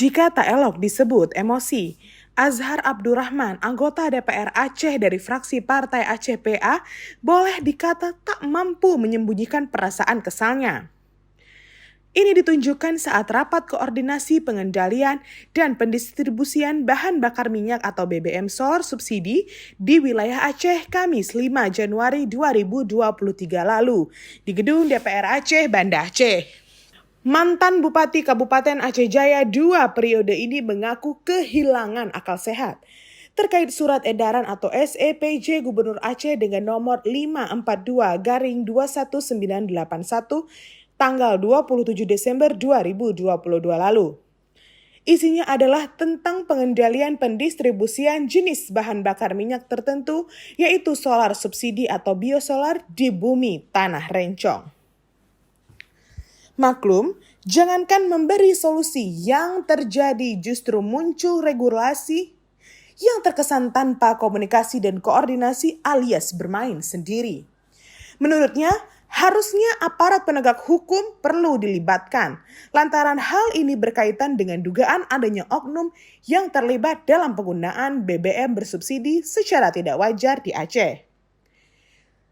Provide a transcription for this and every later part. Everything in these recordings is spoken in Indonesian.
Jika tak elok disebut emosi, Azhar Abdurrahman, anggota DPR Aceh dari fraksi Partai Aceh PA, boleh dikata tak mampu menyembunyikan perasaan kesalnya. Ini ditunjukkan saat rapat koordinasi pengendalian dan pendistribusian bahan bakar minyak atau BBM solar subsidi di wilayah Aceh Kamis 5 Januari 2023 lalu di gedung DPR Aceh, Banda Aceh. Mantan Bupati Kabupaten Aceh Jaya 2 periode ini mengaku kehilangan akal sehat terkait surat edaran atau SEPJ Gubernur Aceh dengan nomor 542-21981 tanggal 27 Desember 2022 lalu. Isinya adalah tentang pengendalian pendistribusian jenis bahan bakar minyak tertentu, yaitu solar subsidi atau biosolar di bumi tanah rencong. Maklum, jangankan memberi solusi yang terjadi justru muncul regulasi yang terkesan tanpa komunikasi dan koordinasi alias bermain sendiri. Menurutnya, harusnya aparat penegak hukum perlu dilibatkan, lantaran hal ini berkaitan dengan dugaan adanya oknum yang terlibat dalam penggunaan BBM bersubsidi secara tidak wajar di Aceh.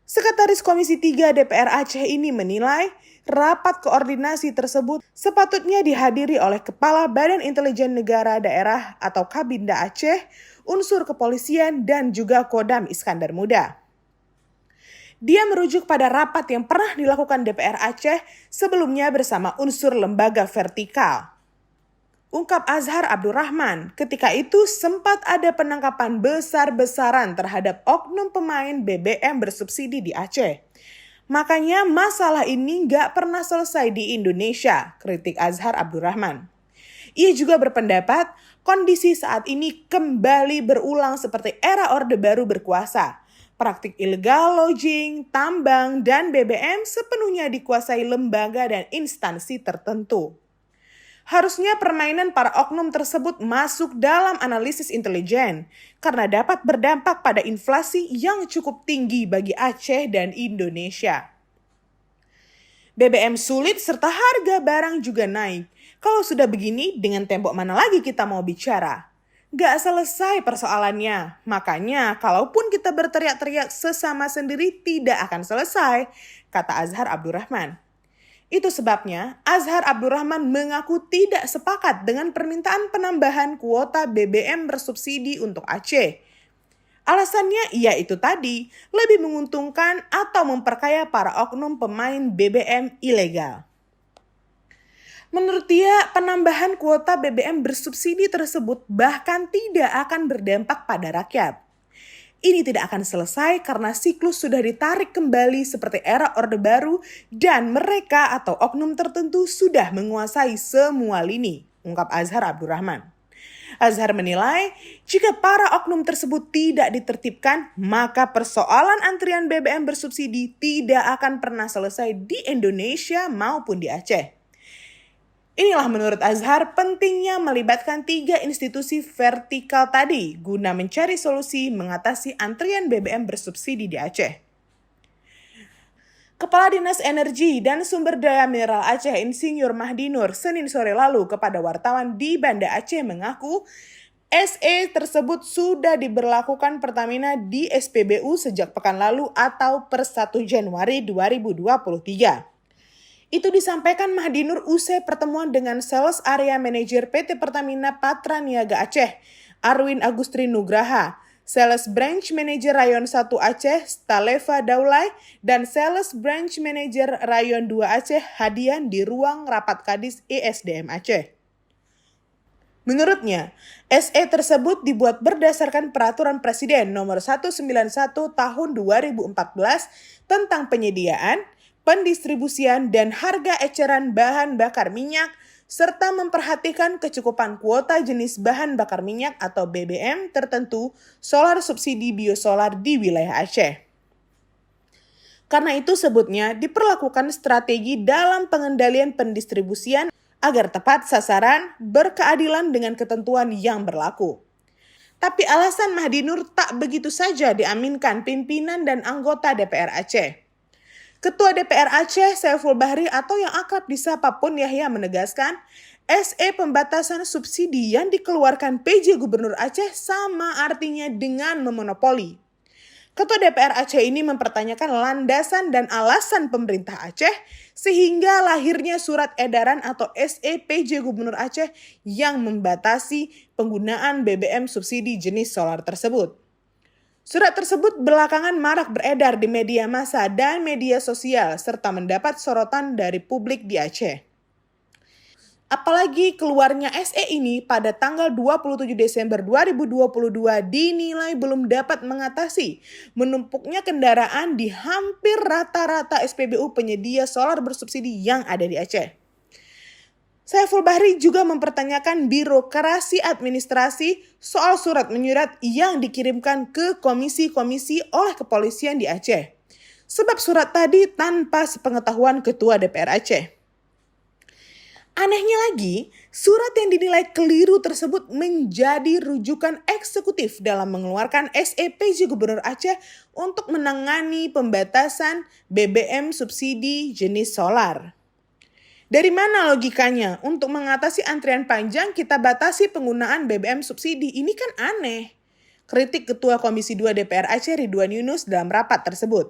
Sekretaris Komisi 3 DPR Aceh ini menilai rapat koordinasi tersebut sepatutnya dihadiri oleh Kepala Badan Intelijen Negara Daerah atau Kabinda Aceh, unsur kepolisian dan juga Kodam Iskandar Muda. Dia merujuk pada rapat yang pernah dilakukan DPR Aceh sebelumnya bersama unsur lembaga vertikal. Ungkap Azhar Abdurrahman, ketika itu sempat ada penangkapan besar-besaran terhadap oknum pemain BBM bersubsidi di Aceh. Makanya masalah ini nggak pernah selesai di Indonesia, kritik Azhar Abdurrahman. Ia juga berpendapat kondisi saat ini kembali berulang seperti era Orde Baru berkuasa. Praktik ilegal lodging, tambang, dan BBM sepenuhnya dikuasai lembaga dan instansi tertentu. Harusnya permainan para oknum tersebut masuk dalam analisis intelijen karena dapat berdampak pada inflasi yang cukup tinggi bagi Aceh dan Indonesia. BBM sulit serta harga barang juga naik. Kalau sudah begini, dengan tembok mana lagi kita mau bicara? Gak selesai persoalannya. Makanya, kalaupun kita berteriak-teriak sesama sendiri tidak akan selesai, kata Azhar Abdurrahman. Itu sebabnya Azhar Abdurrahman mengaku tidak sepakat dengan permintaan penambahan kuota BBM bersubsidi untuk Aceh. Alasannya yaitu tadi, lebih menguntungkan atau memperkaya para oknum pemain BBM ilegal. Menurut dia, penambahan kuota BBM bersubsidi tersebut bahkan tidak akan berdampak pada rakyat. Ini tidak akan selesai karena siklus sudah ditarik kembali seperti era Orde Baru dan mereka atau oknum tertentu sudah menguasai semua lini, ungkap Azhar Abdurrahman. Azhar menilai, jika para oknum tersebut tidak ditertibkan, maka persoalan antrian BBM bersubsidi tidak akan pernah selesai di Indonesia maupun di Aceh. Inilah menurut Azhar pentingnya melibatkan 3 institusi vertikal tadi guna mencari solusi mengatasi antrian BBM bersubsidi di Aceh. Kepala Dinas Energi dan Sumber Daya Mineral Aceh Insinyur Mahdi Nur Senin sore lalu kepada wartawan di Banda Aceh mengaku SE tersebut sudah diberlakukan Pertamina di SPBU sejak pekan lalu atau per 1 Januari 2023. Itu disampaikan Mahdi Nur usai pertemuan dengan Sales Area Manager PT Pertamina Patra Niaga Aceh, Arwin Agustri Nugraha, Sales Branch Manager Rayon 1 Aceh, Staleva Daulay, dan Sales Branch Manager Rayon 2 Aceh, Hadian di ruang rapat Kadis ESDM Aceh. Menurutnya, SE tersebut dibuat berdasarkan Peraturan Presiden Nomor 191 Tahun 2014 tentang penyediaan, pendistribusian dan harga eceran bahan bakar minyak, serta memperhatikan kecukupan kuota jenis bahan bakar minyak atau BBM tertentu solar subsidi biosolar di wilayah Aceh. Karena itu sebutnya diperlakukan strategi dalam pengendalian pendistribusian agar tepat sasaran, berkeadilan dengan ketentuan yang berlaku. Tapi alasan Mahdi Nur tak begitu saja diaminkan pimpinan dan anggota DPR Aceh. Ketua DPR Aceh Saiful Bahri atau yang akrab disapa Pun Yahya menegaskan, SE pembatasan subsidi yang dikeluarkan PJ Gubernur Aceh sama artinya dengan memonopoli. Ketua DPR Aceh ini mempertanyakan landasan dan alasan pemerintah Aceh sehingga lahirnya surat edaran atau SE PJ Gubernur Aceh yang membatasi penggunaan BBM subsidi jenis solar tersebut. Surat tersebut belakangan marak beredar di media massa dan media sosial serta mendapat sorotan dari publik di Aceh. Apalagi keluarnya SE ini pada tanggal 27 Desember 2022 dinilai belum dapat mengatasi menumpuknya kendaraan di hampir rata-rata SPBU penyedia solar bersubsidi yang ada di Aceh. Saiful Bahri juga mempertanyakan birokrasi administrasi soal surat menyurat yang dikirimkan ke komisi-komisi oleh kepolisian di Aceh. Sebab surat tadi tanpa sepengetahuan Ketua DPR Aceh. Anehnya lagi, surat yang dinilai keliru tersebut menjadi rujukan eksekutif dalam mengeluarkan SEPJ Gubernur Aceh untuk menangani pembatasan BBM subsidi jenis solar. Dari mana logikanya untuk mengatasi antrian panjang kita batasi penggunaan BBM subsidi? Ini kan aneh. Kritik Ketua Komisi 2 DPR Aceh Ridwan Yunus dalam rapat tersebut.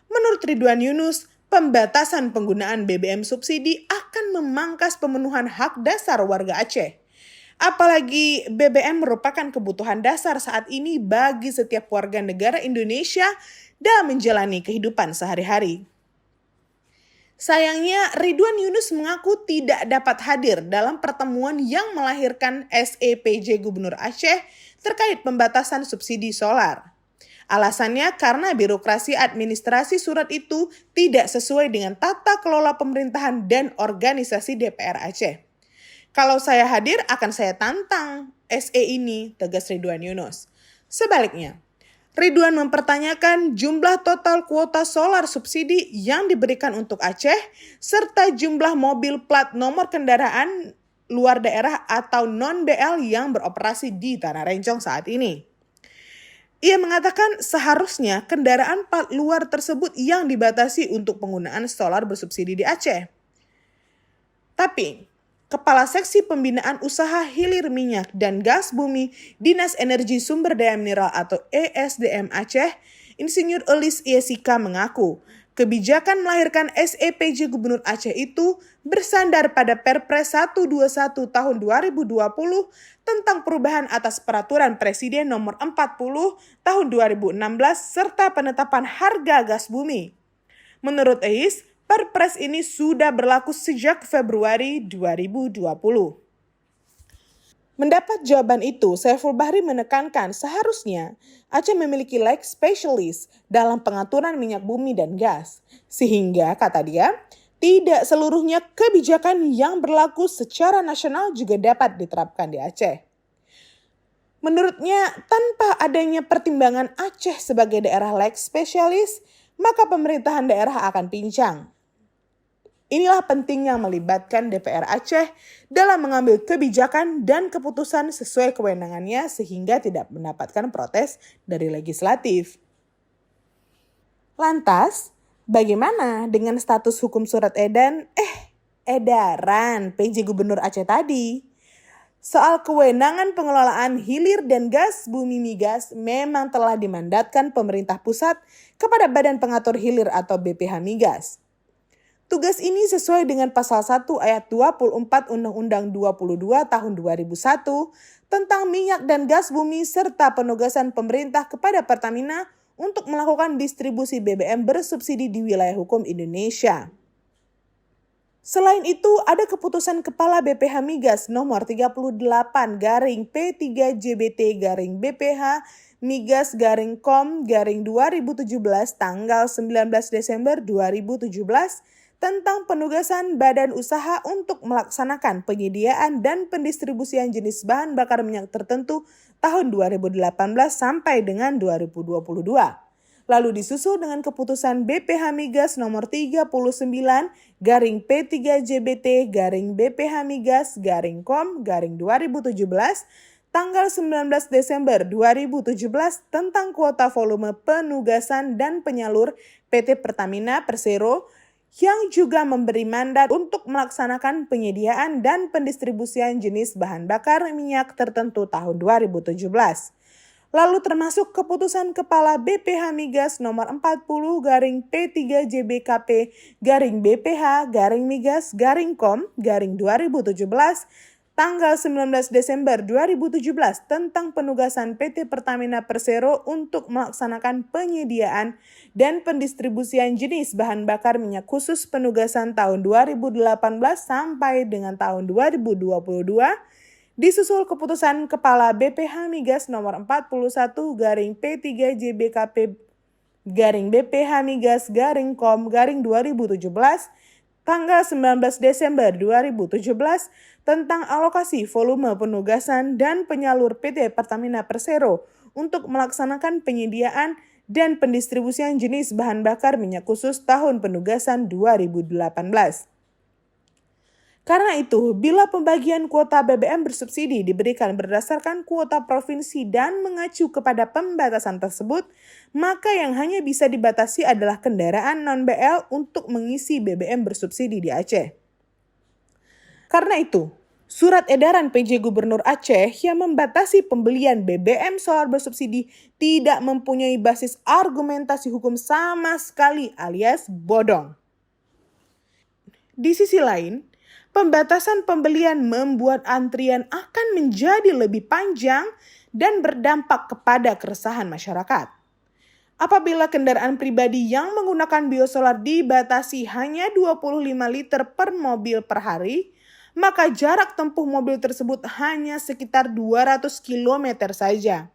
Menurut Ridwan Yunus, pembatasan penggunaan BBM subsidi akan memangkas pemenuhan hak dasar warga Aceh. Apalagi BBM merupakan kebutuhan dasar saat ini bagi setiap warga negara Indonesia dalam menjalani kehidupan sehari-hari. Sayangnya Ridwan Yunus mengaku tidak dapat hadir dalam pertemuan yang melahirkan SEPJ Gubernur Aceh terkait pembatasan subsidi solar. Alasannya karena birokrasi administrasi surat itu tidak sesuai dengan tata kelola pemerintahan dan organisasi DPR Aceh. Kalau saya hadir akan saya tantang SE ini, tegas Ridwan Yunus. Sebaliknya, Ridwan mempertanyakan jumlah total kuota solar subsidi yang diberikan untuk Aceh serta jumlah mobil plat nomor kendaraan luar daerah atau non-BL yang beroperasi di Tanah Rencong saat ini. Ia mengatakan seharusnya kendaraan plat luar tersebut yang dibatasi untuk penggunaan solar bersubsidi di Aceh. Tapi, Kepala Seksi Pembinaan Usaha Hilir Minyak dan Gas Bumi Dinas Energi Sumber Daya Mineral atau ESDM Aceh, Insinyur Elis Yesika mengaku, kebijakan melahirkan SEPJ Gubernur Aceh itu bersandar pada Perpres 121 tahun 2020 tentang perubahan atas Peraturan Presiden Nomor 40 tahun 2016 serta penetapan harga gas bumi. Menurut Eis, Perpres ini sudah berlaku sejak Februari 2020. Mendapat jawaban itu, Saiful Bahri menekankan seharusnya Aceh memiliki leg specialist dalam pengaturan minyak bumi dan gas. Sehingga, kata dia, tidak seluruhnya kebijakan yang berlaku secara nasional juga dapat diterapkan di Aceh. Menurutnya, tanpa adanya pertimbangan Aceh sebagai daerah leg specialist, maka pemerintahan daerah akan pincang. Inilah pentingnya melibatkan DPR Aceh dalam mengambil kebijakan dan keputusan sesuai kewenangannya sehingga tidak mendapatkan protes dari legislatif. Lantas, bagaimana dengan status hukum surat edaran PJ Gubernur Aceh tadi? Soal kewenangan pengelolaan hilir dan gas bumi migas memang telah dimandatkan pemerintah pusat kepada Badan Pengatur Hilir atau BPH Migas. Tugas ini sesuai dengan pasal 1 ayat 24 Undang-Undang 22 tahun 2001 tentang minyak dan gas bumi serta penugasan pemerintah kepada Pertamina untuk melakukan distribusi BBM bersubsidi di wilayah hukum Indonesia. Selain itu, ada keputusan Kepala BPH Migas nomor 38/P3JBT/BPH Migas/KOM/2017 tanggal 19 Desember 2017 tentang penugasan badan usaha untuk melaksanakan penyediaan dan pendistribusian jenis bahan bakar minyak tertentu tahun 2018 sampai dengan 2022. Lalu disusul dengan keputusan BPH Migas nomor 39/P3JBT/BPH Migas/KOM/2017 tanggal 19 Desember 2017 tentang kuota volume penugasan dan penyalur PT Pertamina Persero yang juga memberi mandat untuk melaksanakan penyediaan dan pendistribusian jenis bahan bakar minyak tertentu tahun 2017. Lalu termasuk keputusan Kepala BPH Migas nomor 40/P3JBKP-BPH-Migas-Kom-2017 tanggal 19 Desember 2017 tentang penugasan PT Pertamina Persero untuk melaksanakan penyediaan dan pendistribusian jenis bahan bakar minyak khusus penugasan tahun 2018 sampai dengan tahun 2022, disusul keputusan Kepala BPH Migas nomor 41/P3JBKP-BPH-Migas-Kom-2017 tanggal 19 Desember 2017 tentang alokasi volume penugasan dan penyalur PT Pertamina Persero untuk melaksanakan penyediaan dan pendistribusian jenis bahan bakar minyak khusus tahun penugasan 2018. Karena itu, bila pembagian kuota BBM bersubsidi diberikan berdasarkan kuota provinsi dan mengacu kepada pembatasan tersebut, maka yang hanya bisa dibatasi adalah kendaraan non-BL untuk mengisi BBM bersubsidi di Aceh. Karena itu, surat edaran PJ Gubernur Aceh yang membatasi pembelian BBM solar bersubsidi tidak mempunyai basis argumentasi hukum sama sekali alias bodong. Di sisi lain, pembatasan pembelian membuat antrian akan menjadi lebih panjang dan berdampak kepada keresahan masyarakat. Apabila kendaraan pribadi yang menggunakan biosolar dibatasi hanya 25 liter per mobil per hari, maka jarak tempuh mobil tersebut hanya sekitar 200 km saja.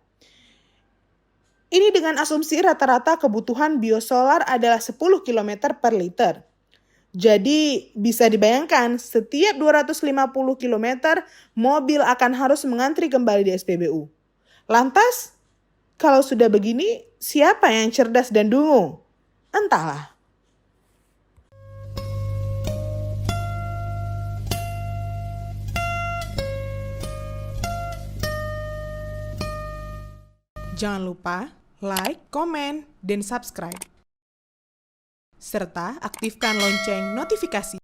Ini dengan asumsi rata-rata kebutuhan biosolar adalah 10 km per liter. Jadi bisa dibayangkan setiap 250 km mobil akan harus mengantri kembali di SPBU. Lantas, kalau sudah begini siapa yang cerdas dan dungu? Entahlah. Jangan lupa like, komen, dan subscribe. Serta aktifkan lonceng notifikasi.